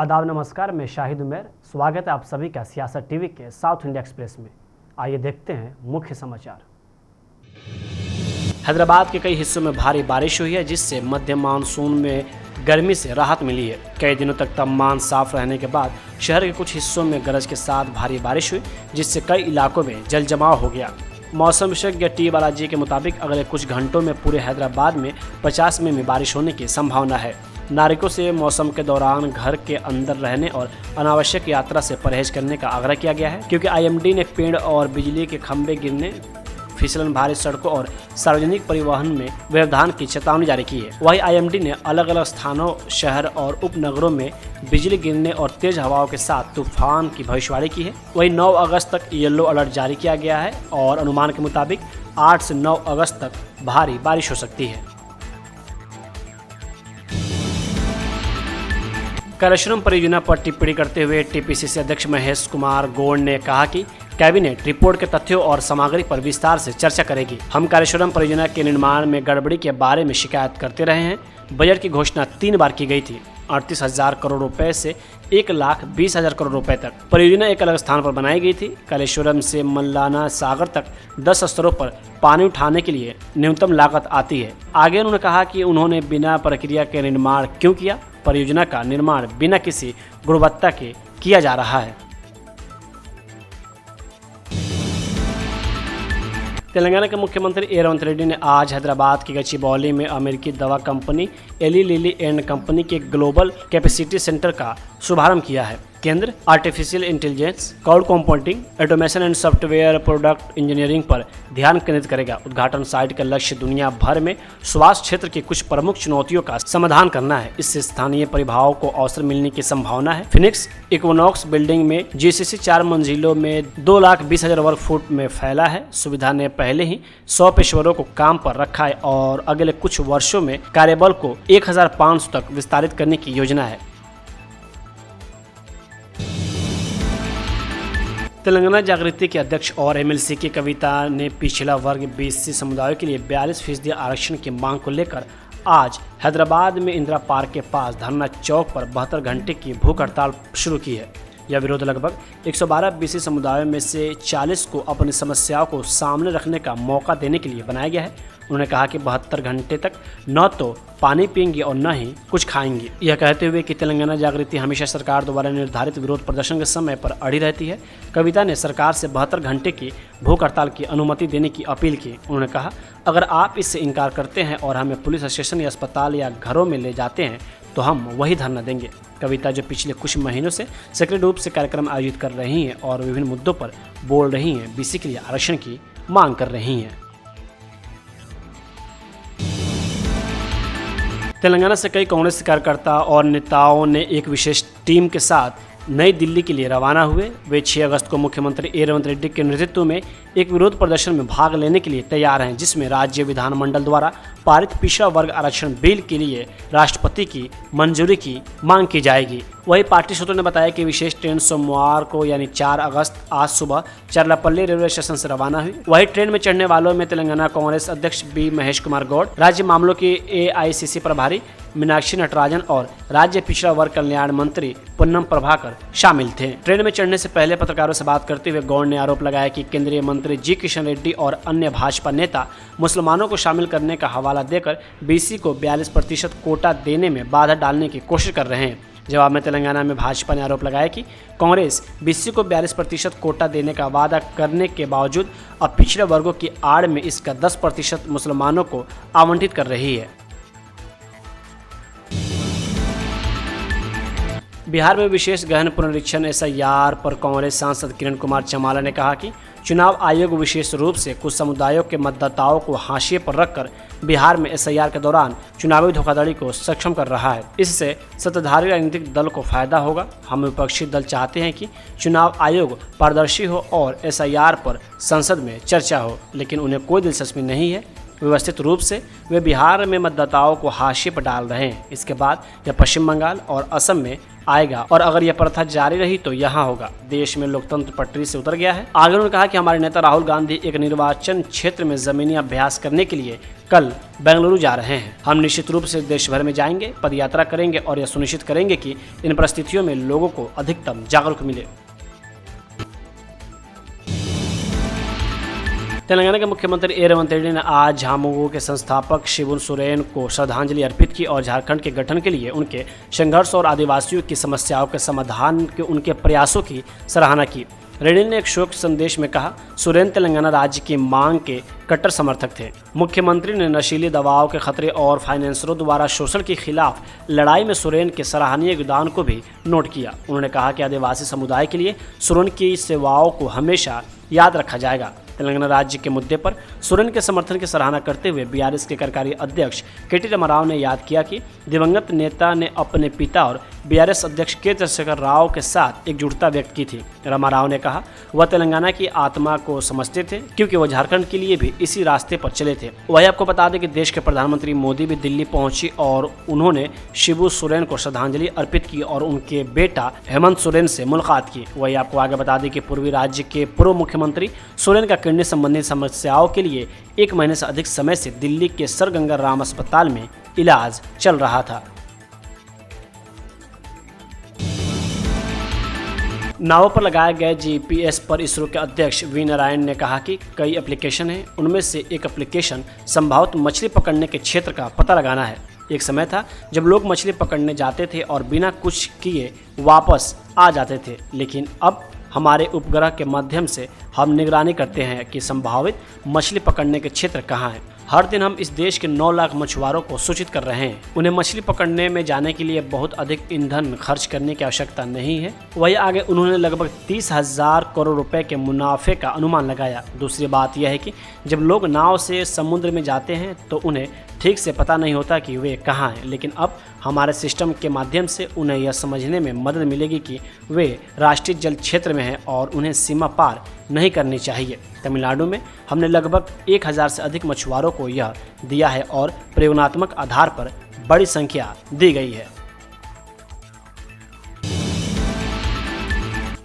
आदाब नमस्कार, मैं शाहिद उमर। स्वागत है आप सभी का सियासत टीवी के साउथ इंडिया एक्सप्रेस में। आइए देखते हैं मुख्य समाचार। हैदराबाद के कई हिस्सों में भारी बारिश हुई है, जिससे मध्य मानसून में गर्मी से राहत मिली है। कई दिनों तक तापमान साफ रहने के बाद शहर के कुछ हिस्सों में गरज के साथ भारी बारिश हुई, जिससे कई इलाकों में जल जमाव हो गया। मौसम विशेषज्ञ टी बालाजी के मुताबिक अगले कुछ घंटों में पूरे हैदराबाद में 50 मिमी बारिश होने की संभावना है। नागरिकों से मौसम के दौरान घर के अंदर रहने और अनावश्यक यात्रा से परहेज करने का आग्रह किया गया है, क्योंकि आईएमडी ने पेड़ और बिजली के खंभे गिरने, फिसलन भारी सड़कों और सार्वजनिक परिवहन में व्यवधान की चेतावनी जारी की है। वहीं आईएमडी ने अलग अलग स्थानों, शहर और उपनगरों में बिजली गिरने और तेज हवाओं के साथ तूफान की भविष्यवाणी की है। वहीं 9 अगस्त तक येलो अलर्ट जारी किया गया है और अनुमान के मुताबिक 8 से 9 अगस्त तक भारी बारिश हो सकती है। कालेश्वरम परियोजना पर टिप्पणी करते हुए टीपीसीसी अध्यक्ष महेश कुमार गौड़ ने कहा कि कैबिनेट रिपोर्ट के तथ्यों और सामग्री पर विस्तार से चर्चा करेगी। हम कालेश्वरम परियोजना के निर्माण में गड़बड़ी के बारे में शिकायत करते रहे हैं। बजट की घोषणा 3 बार की गई थी, 38,000 करोड़ रुपए से 1,20,000 करोड़ रुपए तक। परियोजना एक अलग स्थान पर बनाई गई थी। कालेश्वरम से मल्लाना सागर तक 10 स्तरों पर पानी उठाने के लिए न्यूनतम लागत आती है। आगे उन्होंने कहा कि उन्होंने बिना प्रक्रिया के निर्माण क्यों किया। परियोजना का निर्माण बिना किसी गुणवत्ता के किया जा रहा है। तेलंगाना के मुख्यमंत्री ए रेवंत रेड्डी ने आज हैदराबाद की गचिबौली में अमेरिकी दवा company Eli Lilly and company के ग्लोबल कैपेसिटी सेंटर का शुभारंभ किया है। केंद्र artificial intelligence, cloud computing, automation and software product engineering पर ध्यान केंद्रित करेगा। उद्घाटन साइट का लक्ष्य दुनिया भर में स्वास्थ्य क्षेत्र की कुछ प्रमुख चुनौतियों का समाधान करना है। इससे स्थानीय परिभाषाओं को अवसर मिलने की संभावना है। फिनिक्स इक्विनॉक्स बिल्डिंग में जीसीसी 4 मंजिलों में 2,20,000 वर्ग फुट में फैला है। सुविधा ने पहले ही 100 पेशेवरों को काम पर रखा है और अगले कुछ वर्षों में कार्यबल को 1,500 तक विस्तारित करने की योजना है। तेलंगाना जागृति के अध्यक्ष और एमएलसी की कविता ने पिछड़ा वर्ग बीसी समुदायों के लिए 42% आरक्षण की मांग को लेकर आज हैदराबाद में इंदिरा पार्क के पास धरना चौक पर 72 घंटे की भूख हड़ताल शुरू की है। यह विरोध लगभग 112 बीसी समुदायों में से 40 को अपनी समस्याओं को सामने रखने का मौका देने के लिए बनाया गया है। उन्होंने कहा कि 72 घंटे तक न तो पानी पिएंगे और न ही कुछ खाएंगे। यह कहते हुए कि तेलंगाना जागृति हमेशा सरकार द्वारा निर्धारित विरोध प्रदर्शन के समय पर अड़ी रहती है। कविता ने सरकार से 72 घंटे की भूख हड़ताल की अनुमति देने की अपील की। उन्होंने कहा, अगर आप इससे इनकार करते हैं और हमें पुलिस स्टेशन या अस्पताल या घरों में ले जाते हैं तो हम वही धरना देंगे। कविता, जो पिछले कुछ महीनों से सक्रिय रूप से कार्यक्रम आयोजित कर रही हैं और विभिन्न मुद्दों पर बोल रही हैं, बीसी के लिए आरक्षण की मांग कर रही हैं। तेलंगाना से कई कांग्रेस कार्यकर्ता और नेताओं ने एक विशेष टीम के साथ नई दिल्ली के लिए रवाना हुए। वे 6 अगस्त को मुख्यमंत्री ए रेवंत रेड्डी के नेतृत्व में एक विरोध प्रदर्शन में भाग लेने के लिए तैयार हैं, जिसमें राज्य विधानमंडल द्वारा पारित पिछड़ा वर्ग आरक्षण बिल के लिए राष्ट्रपति की मंजूरी की मांग की जाएगी। वहीं पार्टी सूत्रों ने बताया कि विशेष ट्रेन सोमवार को यानी 4 अगस्त आज सुबह चरलापल्ली रेलवे स्टेशन से रवाना हुई। वहीं ट्रेन में चढ़ने वालों में तेलंगाना कांग्रेस अध्यक्ष बी महेश कुमार गौड़, राज्य मामलों की एआईसीसी प्रभारी मीनाक्षी नटराजन और राज्य पिछड़ा वर्ग कल्याण मंत्री पुन्नम प्रभाकर शामिल थे। ट्रेन में चढ़ने से पहले पत्रकारों से बात करते हुए गौड़ ने आरोप लगाया कि केंद्रीय मंत्री जी किशन रेड्डी और अन्य भाजपा नेता मुसलमानों को शामिल करने का हवाला देकर बीसी को 42% कोटा देने में बाधा डालने की कोशिश कर रहे हैं। जवाब में तेलंगाना में भाजपा ने आरोप लगाया कि कांग्रेस बीसी को 42% कोटा देने का वादा करने के बावजूद अब पिछड़े वर्गों की आड़ में इसका 10% मुसलमानों को आवंटित कर रही है। बिहार में विशेष गहन पुनरीक्षण एसआईआर पर कांग्रेस सांसद किरण कुमार चमाला ने कहा कि चुनाव आयोग विशेष रूप से कुछ समुदायों के मतदाताओं को हाशिए पर रखकर बिहार में एसआईआर के दौरान चुनावी धोखाधड़ी को सक्षम कर रहा है। इससे सत्ताधारी राजनीतिक दल को फायदा होगा। हम विपक्षी दल चाहते हैं कि चुनाव आयोग पारदर्शी हो और एसआईआर पर संसद में चर्चा हो, लेकिन उन्हें कोई दिलचस्पी नहीं है। व्यवस्थित रूप से वे बिहार में मतदाताओं को हाशिए पर डाल रहे हैं। इसके बाद यह पश्चिम बंगाल और असम में आएगा और अगर यह प्रथा जारी रही तो यहाँ होगा। देश में लोकतंत्र पटरी से उतर गया है। आगे उन्होंने कहा कि हमारे नेता राहुल गांधी एक निर्वाचन क्षेत्र में जमीनी अभ्यास करने के लिए कल बेंगलुरु जा रहे हैं। हम निश्चित रूप से देश भर में जाएंगे, पदयात्रा करेंगे और यह सुनिश्चित करेंगे कि इन परिस्थितियों में लोगों को अधिकतम जागरूक मिले। तेलंगाना के मुख्यमंत्री ए रेवंत रेड्डी ने आज झामुमो के संस्थापक शिबू सोरेन को श्रद्धांजलि अर्पित की और झारखंड के गठन के लिए उनके संघर्ष और आदिवासियों की समस्याओं के समाधान के उनके प्रयासों की सराहना की। रेड्डी ने एक शोक संदेश में कहा, सोरेन तेलंगाना राज्य की मांग के कट्टर समर्थक थे। मुख्यमंत्री ने नशीली दवाओं के खतरे और फाइनेंसरों द्वारा शोषण के खिलाफ लड़ाई में सोरेन के सराहनीय योगदान को भी नोट किया। उन्होंने कहा कि आदिवासी समुदाय के लिए सोरेन की सेवाओं को हमेशा याद रखा जाएगा। तेलंगाना राज्य के मुद्दे पर सोरेन के समर्थन की सराहना करते हुए बीआरएस के कार्यकारी अध्यक्ष के.टी. रामाराव ने याद किया कि दिवंगत नेता ने अपने पिता और बीआरएस अध्यक्ष के. चंद्रशेखर राव के साथ एकजुटता व्यक्त की थी। रामाराव ने कहा वह तेलंगाना की आत्मा को समझते थे क्योंकि वह झारखंड के लिए भी इसी रास्ते पर चले थे। वही आपको बता दें कि देश के प्रधानमंत्री मोदी भी दिल्ली पहुंची और उन्होंने शिबू सोरेन को श्रद्धांजलि अर्पित की और उनके बेटा हेमंत सोरेन से मुलाकात की। वही आपको आगे बता दें कि पूर्वी राज्य के पूर्व मुख्यमंत्री सोरेन का किडनी संबंधी समस्याओं के लिए 1 महीने से अधिक समय से दिल्ली के सर गंगा राम अस्पताल में इलाज चल रहा था। नावों पर लगाए गए जीपीएस पर इसरो के अध्यक्ष वी नारायण ने कहा कि कई एप्लीकेशन हैं, उनमें से एक एप्लीकेशन संभवतः मछली पकड़ने के क्षेत्र का पता लगाना है। एक समय था जब लोग मछली पकड़ने जाते थे और बिना कुछ किए वापस आ जाते थे, लेकिन अब हमारे उपग्रह के माध्यम से हम निगरानी करते हैं कि संभावित मछली पकड़ने के क्षेत्र कहाँ हैं। हर दिन हम इस देश के 9 लाख मछुआरों को सूचित कर रहे हैं। उन्हें मछली पकड़ने में जाने के लिए बहुत अधिक ईंधन खर्च करने की आवश्यकता नहीं है। वही आगे उन्होंने लगभग 30,000 करोड़ रुपए के मुनाफे का अनुमान लगाया। दूसरी बात यह है कि जब लोग नाव से समुद्र में जाते हैं तो उन्हें ठीक से पता नहीं होता कि वे कहाँ हैं, लेकिन अब हमारे सिस्टम के माध्यम से उन्हें यह समझने में मदद मिलेगी कि वे राष्ट्रीय जल क्षेत्र में हैं और उन्हें सीमा पार नहीं करनी चाहिए। तमिलनाडु में हमने लगभग 1000 से अधिक मछुआरों को यह दिया है और प्रयोगात्मक आधार पर बड़ी संख्या दी गई है।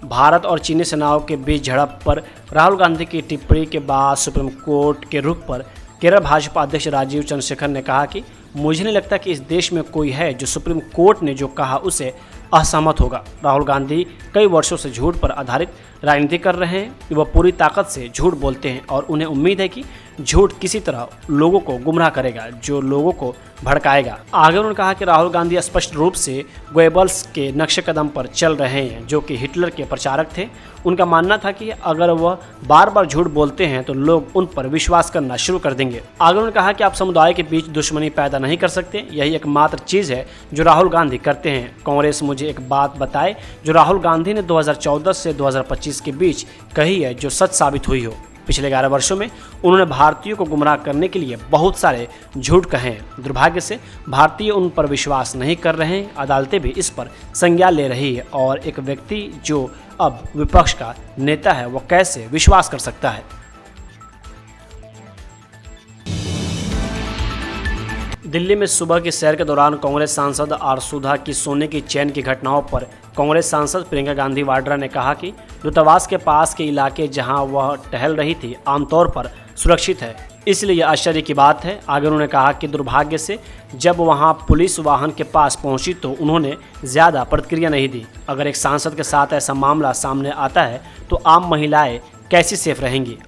भारत और चीनी सेनाओं के बीच झड़प पर राहुल गांधी की टिप्पणी के बाद सुप्रीम कोर्ट के रुख पर केरल भाजपा अध्यक्ष राजीव चंद्रशेखर ने कहा कि मुझे नहीं लगता कि इस देश में कोई है जो सुप्रीम कोर्ट ने जो कहा उसे असहमत होगा। राहुल गांधी कई वर्षों से झूठ पर आधारित राजनीति कर रहे हैं। वह पूरी ताकत से झूठ बोलते हैं और उन्हें उम्मीद है कि झूठ किसी तरह लोगों को गुमराह करेगा, जो लोगों को भड़काएगा। आगे उन्होंने कहा कि राहुल गांधी स्पष्ट रूप से गोएबल्स के नक्शे कदम पर चल रहे हैं, जो कि हिटलर के प्रचारक थे। उनका मानना था कि अगर वह बार बार झूठ बोलते हैं तो लोग उन पर विश्वास करना शुरू कर देंगे। आगे उन्होंने कहा कि आप समुदाय के बीच दुश्मनी पैदा नहीं कर सकते, यही एकमात्र चीज़ है जो राहुल गांधी करते हैं। कांग्रेस मुझे एक बात बताए जो राहुल गांधी ने 2014 से 2025 के बीच कही है, जो सच साबित हुई हो। पिछले 11 वर्षों में उन्होंने भारतीयों को गुमराह करने के लिए बहुत सारे झूठ कहे हैं। दुर्भाग्य से भारतीय उन पर विश्वास नहीं कर रहे हैं। अदालतें भी इस पर संज्ञान ले रही है और एक व्यक्ति जो अब विपक्ष का नेता है वो कैसे विश्वास कर सकता है। दिल्ली में सुबह की सैर के दौरान कांग्रेस सांसद आरसुधा की सोने की चैन की घटनाओं पर कांग्रेस सांसद प्रियंका गांधी वाड्रा ने कहा कि दूतावास के पास के इलाके जहां वह टहल रही थी आमतौर पर सुरक्षित है, इसलिए यह आश्चर्य की बात है। आगे उन्होंने कहा कि दुर्भाग्य से जब वहां पुलिस वाहन के पास पहुंची तो उन्होंने ज़्यादा प्रतिक्रिया नहीं दी। अगर एक सांसद के साथ ऐसा मामला सामने आता है तो आम महिलाएं कैसी सेफ रहेंगी।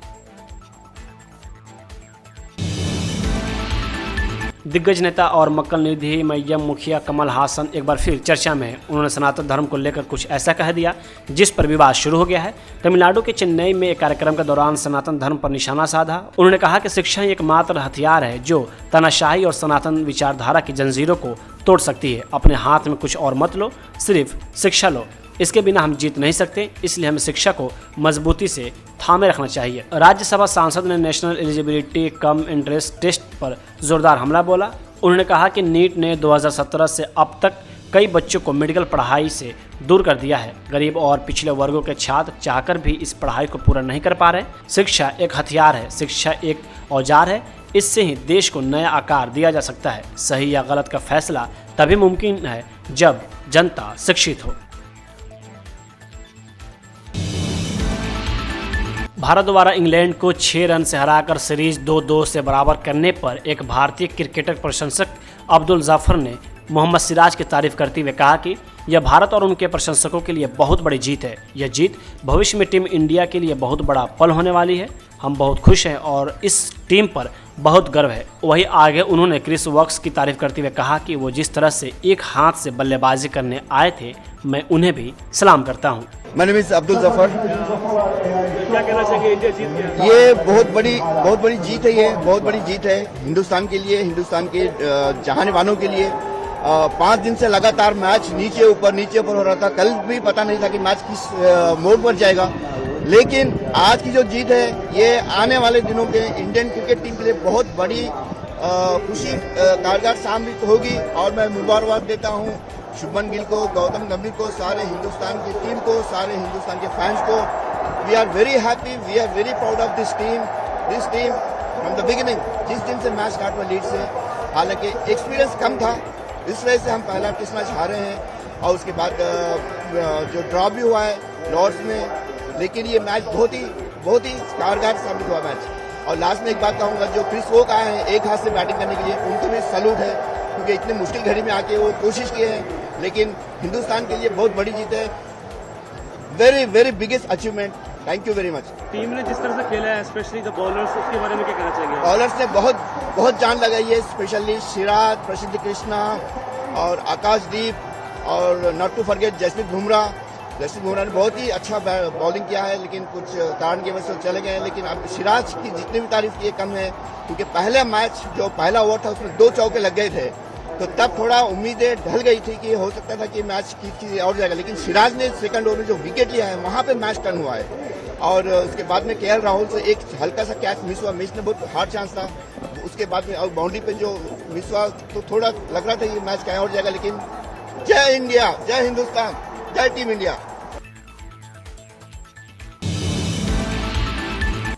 दिग्गज नेता और मक्कल निधि मय्यम मुखिया कमल हासन एक बार फिर चर्चा में है। उन्होंने सनातन धर्म को लेकर कुछ ऐसा कह दिया जिस पर विवाद शुरू हो गया है। तमिलनाडु के चेन्नई में एक कार्यक्रम के दौरान सनातन धर्म पर निशाना साधा। उन्होंने कहा कि शिक्षा ही एकमात्र हथियार है जो तानाशाही और सनातन विचारधारा की जंजीरों को तोड़ सकती है। अपने हाथ में कुछ और मत लो, सिर्फ शिक्षा लो। इसके बिना हम जीत नहीं सकते, इसलिए हमें शिक्षा को मजबूती से थामे रखना चाहिए। राज्यसभा सांसद ने national eligibility cum entrance test पर जोरदार हमला बोला। उन्होंने कहा कि नीट ने 2017 से अब तक कई बच्चों को मेडिकल पढ़ाई से दूर कर दिया है। गरीब और पिछले वर्गों के छात्र चाहकर भी इस पढ़ाई को पूरा नहीं कर पा रहे। शिक्षा एक हथियार है, शिक्षा एक औजार है, इससे ही देश को नया आकार दिया जा सकता है। सही या गलत का फैसला तभी मुमकिन है जब जनता शिक्षित हो। भारत द्वारा इंग्लैंड को 6 रन से हराकर सीरीज 2-2 से बराबर करने पर एक भारतीय क्रिकेटर प्रशंसक अब्दुल जाफर ने मोहम्मद सिराज की तारीफ करते हुए कहा कि यह भारत और उनके प्रशंसकों के लिए बहुत बड़ी जीत है। यह जीत भविष्य में टीम इंडिया के लिए बहुत बड़ा पल होने वाली है। हम बहुत खुश हैं और इस टीम पर बहुत गर्व है। वहीं आगे उन्होंने क्रिस वोक्स की तारीफ करते हुए कहा कि वो जिस तरह से एक हाथ से बल्लेबाजी करने आए थे, मैं उन्हें भी सलाम करता हूँ। My name is Abdul Zafar. क्या कहना चाहिए, इंडिया जीत गया? ये बहुत बड़ी जीत है। ये बहुत बड़ी जीत है हिंदुस्तान के लिए, हिंदुस्तान के चाहने वालों के लिए। 5 दिन से लगातार मैच नीचे ऊपर हो रहा था। कल भी पता नहीं था कि मैच किस मोड़ पर जाएगा, लेकिन आज की जो जीत है ये आने वाले दिनों के इंडियन क्रिकेट टीम के लिए बहुत बड़ी खुशी कारगर साबित होगी। और मैं मुबारकबाद देता हूँ शुभमन गिल को, गौतम गंभीर को, सारे हिंदुस्तान की टीम को, सारे हिंदुस्तान के फैंस को। We are very happy, we are very proud of this team from the beginning. जिस दिन से मैच स्टार्ट हुआ लीड से, हालांकि एक्सपीरियंस कम था, इस वजह से हम पहला टेस्ट मैच हारे हैं और उसके बाद जो ड्रॉ भी हुआ है लॉर्ड्स में, लेकिन ये मैच बहुत ही कारगर साबित हुआ मैच। और लास्ट में एक बात कहूँगा, जो क्रिस वोक आए हैं एक हाथ से बैटिंग करने के लिए, उनको भी सैल्यूट है, क्योंकि इतनी मुश्किल घड़ी में आके वो कोशिश किए हैं। लेकिन हिंदुस्तान के लिए बहुत बड़ी जीत है, very biggest achievement. Thank you very much. Team ने जिस तरह से खेला है, स्पेशली द बॉलर्स, उसके बारे में क्या कहना चाहिए? बॉलर्स ने बहुत जान लगाई है, स्पेशली सिराज, प्रसिद्ध कृष्णा और आकाशदीप और not to forget Jasprit Bumrah ने बहुत ही अच्छा बॉलिंग किया है, लेकिन कुछ कारण की वजह से चले गए हैं। लेकिन अब सिराज की जितनी भी तारीफ की कम है, क्योंकि पहले मैच जो पहला ओवर था उसमें 2 चौके लग गए थे, तो तब थोड़ा उम्मीदें ढल गई थी कि हो सकता था कि मैच की और जाएगा। लेकिन सिराज ने सेकंड ओवर में जो विकेट लिया है वहां पे मैच टर्न हुआ है। और उसके बाद में केएल राहुल से एक हल्का सा कैच मिस हुआ, मिस ने बहुत हार्ड चांस था। उसके बाद में और बाउंड्री पे जो मिस हुआ तो थोड़ा लग रहा था ये मैच कहीं और जाएगा। लेकिन जय इंडिया, जय हिंदुस्तान, जय टीम इंडिया।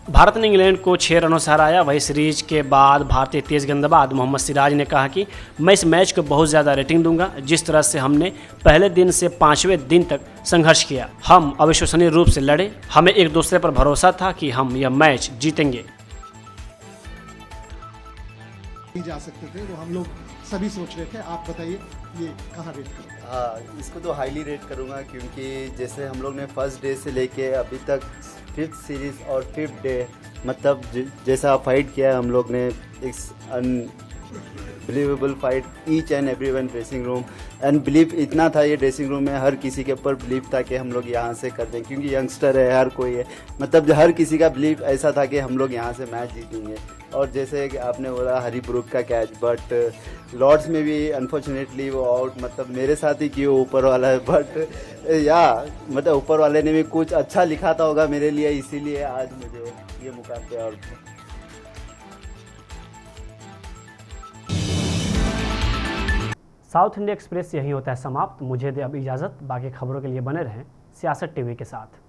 भारत ने इंग्लैंड को 6 रनों से हराया। वही सीरीज के बाद भारतीय तेज गेंदबाज मोहम्मद सिराज ने कहा कि मैं इस मैच को बहुत ज़्यादा रेटिंग दूंगा। जिस तरह से हमने पहले दिन से 5वें दिन तक संघर्ष किया, हम अविश्वसनीय रूप से लड़े। हमें एक दूसरे पर भरोसा था कि हम यह मैच जीतेंगे। जा सकते थे, वो हम लोग सभी सोच रहे थे। आप बताइए ये कहाँ रेट करें? हाँ, इसको तो हाईली रेट करूँगा, क्योंकि जैसे हम लोग ने फर्स्ट डे से लेके अभी तक 5th सीरीज़ और 5th डे, मतलब जैसा फाइट किया है हम लोग ने, एक unbelievable fight, each and every one dressing room and believe इतना था ये ड्रेसिंग रूम में, हर किसी के ऊपर बिलीव था कि हम लोग यहाँ से कर दें, क्योंकि यंगस्टर है, हर कोई है, मतलब हर किसी का बिलीव ऐसा था कि हम लोग यहाँ से मैच जीतेंगे। और जैसे कि आपने बोला हरी ब्रूक का कैच, बट लॉर्ड्स में भी अनफॉर्चुनेटली वो आउट, मतलब मेरे साथ ही क्यों ऊपर वाला है, बट या मतलब ऊपर वाले ने भी कुछ अच्छा लिखा था होगा मेरे लिए, इसीलिए आज मुझे ये मुकाम पे। और साउथ इंडिया एक्सप्रेस यही होता है समाप्त। मुझे दे अब इजाज़त। बाकी खबरों के लिए बने रहें सियासत टीवी के साथ।